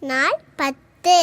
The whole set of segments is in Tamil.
நாள் 10.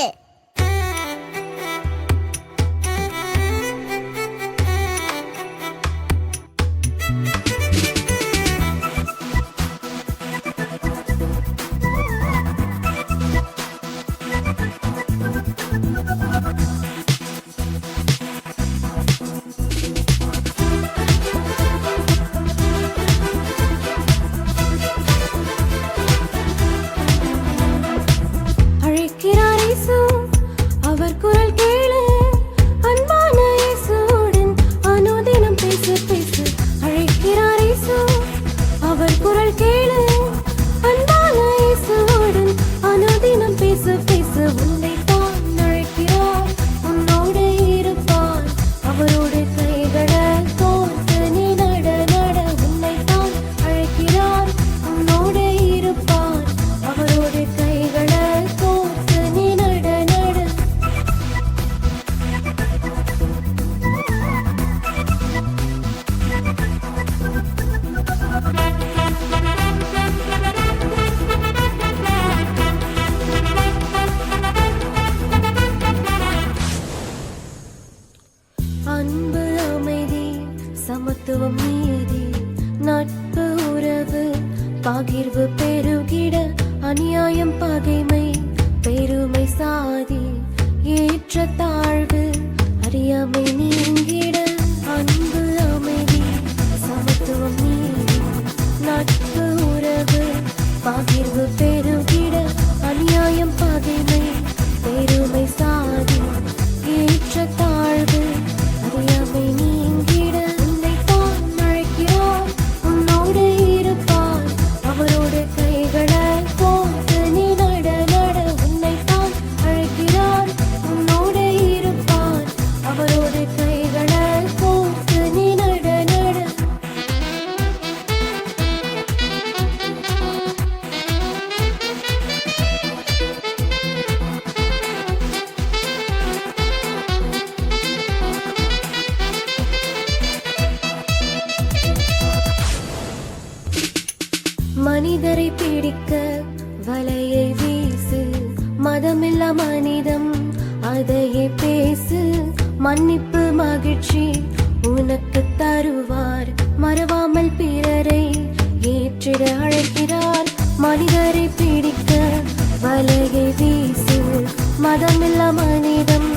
அன்பு, அமைதி, சமத்துவம், நீதி, நட்பு, உறவு, பகிர்வு பெருகிட, அநியாயம், பகைமை, பெருமை, சாதி, ஏற்ற தாழ்வு, அறியாமை நீங்கிட. அன்பு, அமைதி, சமத்துவம், நீதி, நட்பு, உறவு, பகிர்வு பெருகிட, அநியாயம், பகைமை, பெருமை, சாதி, ஏற்ற தாழ்வு, அறியாமை நீங்கிட. உன்னைத்தான் அழைக்கிறார், உன்னோடு இருப்பார், அவரோடு கைகளை கோர்த்து நீ நட நட. உன்னைத்தான் அழைக்கிறார், உன்னோடு இருப்பார், அவரோடு கைகளை கோர்த்து நீ நட நட. மனிதரை பிடிக்க வலையை வீசு, மதமில்லா மனிதம் அதையே பேசு. மன்னிப்பு, மகிழ்ச்சி உனக்கு தருவார், மறவாமல் பிறரை ஏற்றிட அழைக்கிறார். மனிதரை பிடிக்க வலையை வீசு, மதமில்லா மனிதம்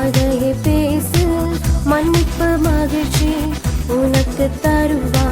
அதையே பேசு. மன்னிப்பு, மகிழ்ச்சி உனக்கு தருவார்,